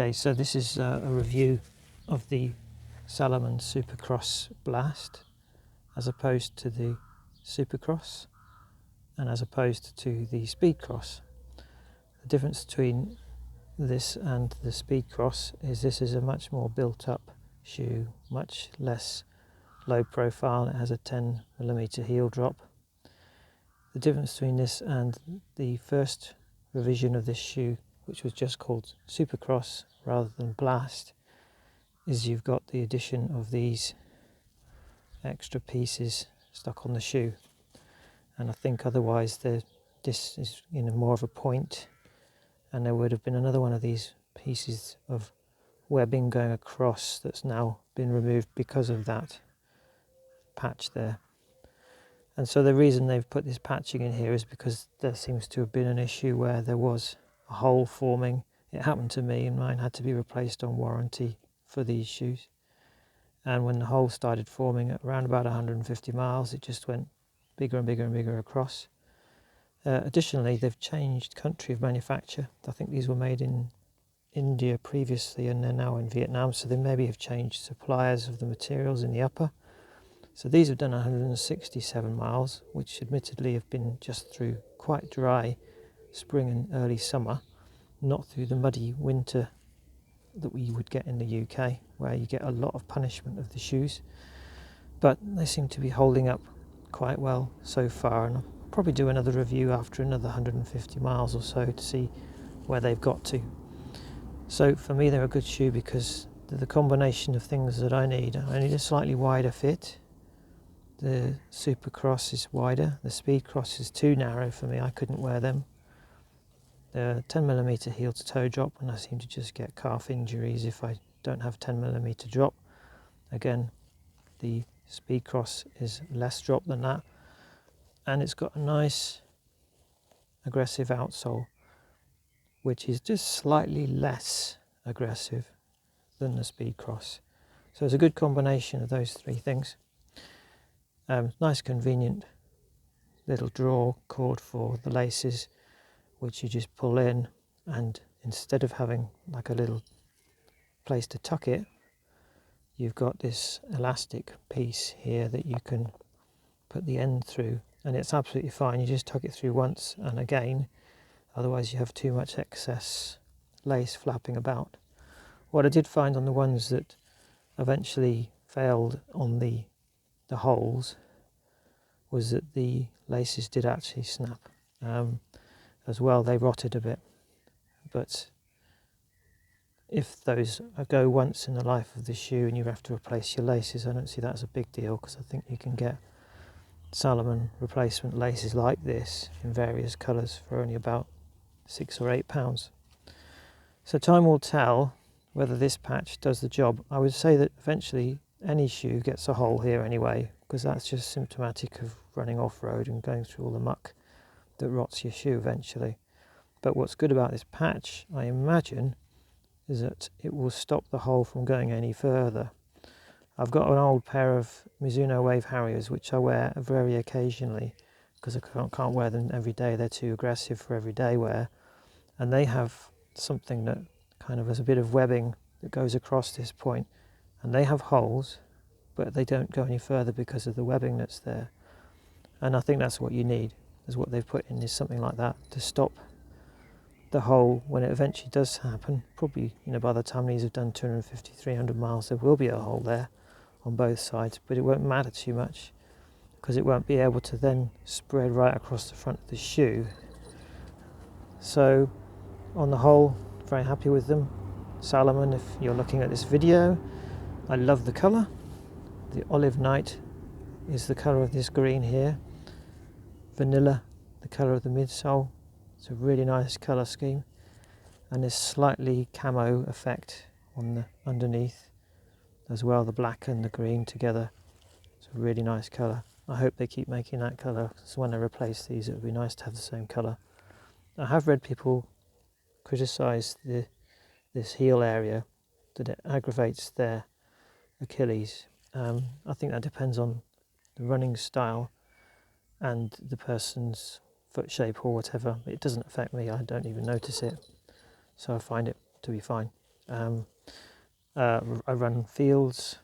Okay, so this is a review of the Salomon Supercross Blast as opposed to the Supercross and as opposed to the Speedcross. The difference between this and the Speedcross is this is a much more built up shoe, much less low profile. It has a 10mm heel drop. The difference between this and the first revision of this shoe, which was just called Supercross rather than Blast, is you've got the addition of these extra pieces stuck on the shoe, and I think otherwise this is more of a point, and there would have been another one of these pieces of webbing going across that's now been removed because of that patch there. And so the reason they've put this patching in here is because there seems to have been an issue where there was a hole forming. It happened to me, and mine had to be replaced on warranty for these shoes. And when the hole started forming at around about 150 miles, it just went bigger and bigger and bigger across. Additionally, they've changed country of manufacture. I think these were made in India previously, and they're now in Vietnam, so they maybe have changed suppliers of the materials in the upper. So these have done 167 miles, which admittedly have been just through quite dry spring and early summer, not through the muddy winter that we would get in the UK, where you get a lot of punishment of the shoes. But they seem to be holding up quite well so far, and I'll probably do another review after another 150 miles or so to see where they've got to. So for me, they're a good shoe because they're the combination of things that I need. I need a slightly wider fit. The Supercross is wider. The Speedcross is too narrow for me. I couldn't wear them. They're 10mm heel to toe drop, and I seem to just get calf injuries if I don't have 10mm drop. Again, the Speedcross is less drop than that, and it's got a nice aggressive outsole, which is just slightly less aggressive than the Speedcross. So it's a good combination of those three things. Nice convenient little drawer cord for the laces, which you just pull in, and instead of having like a little place to tuck it, you've got this elastic piece here that you can put the end through, and it's absolutely fine. You just tuck it through once and again, otherwise you have too much excess lace flapping about. What I did find on the ones that eventually failed on the holes was that the laces did actually snap as well. They rotted a bit, but if those go once in the life of the shoe and you have to replace your laces, I don't see that as a big deal, because I think you can get Salomon replacement laces like this in various colours for only about £6 or £8. So time will tell whether this patch does the job. I would say that eventually any shoe gets a hole here anyway, because that's just symptomatic of running off-road and going through all the muck that rots your shoe eventually. But what's good about this patch, I imagine, is that it will stop the hole from going any further. I've got an old pair of Mizuno Wave Harriers which I wear very occasionally because I can't wear them every day. They're too aggressive for everyday wear, and they have something that kind of has a bit of webbing that goes across this point, and they have holes, but they don't go any further because of the webbing that's there. And I think that's what you need, is what they've put in is something like that to stop the hole when it eventually does happen. Probably, by the time these have done 250, 300 miles, there will be a hole there on both sides, but it won't matter too much because it won't be able to then spread right across the front of the shoe. So on the whole, very happy with them. Salomon, if you're looking at this video, I love the colour. The olive night is the colour of this green here. Vanilla, the colour of the midsole. It's a really nice colour scheme, and this slightly camo effect on the underneath as well, the black and the green together. It's a really nice colour. I hope they keep making that colour, so when I replace these it would be nice to have the same colour. I have read people criticise this heel area, that it aggravates their Achilles. I think that depends on the running style and the person's foot shape or whatever. It doesn't affect me, I don't even notice it, so I find it to be fine. I run fields,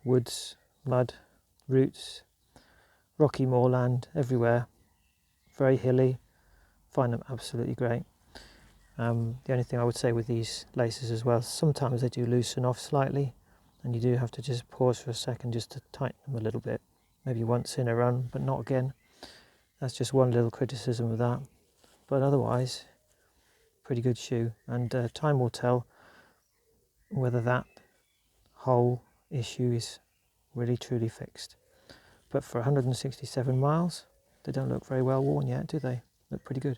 woods, mud, roots, rocky moorland, everywhere, very hilly, find them absolutely great. The only thing I would say with these laces as well, sometimes they do loosen off slightly, and you do have to just pause for a second just to tighten them a little bit, maybe once in a run, but not again. That's just one little criticism of that, but otherwise, pretty good shoe, and time will tell whether that whole issue is really truly fixed. But for 167 miles, they don't look very well worn yet, do they? Look pretty good.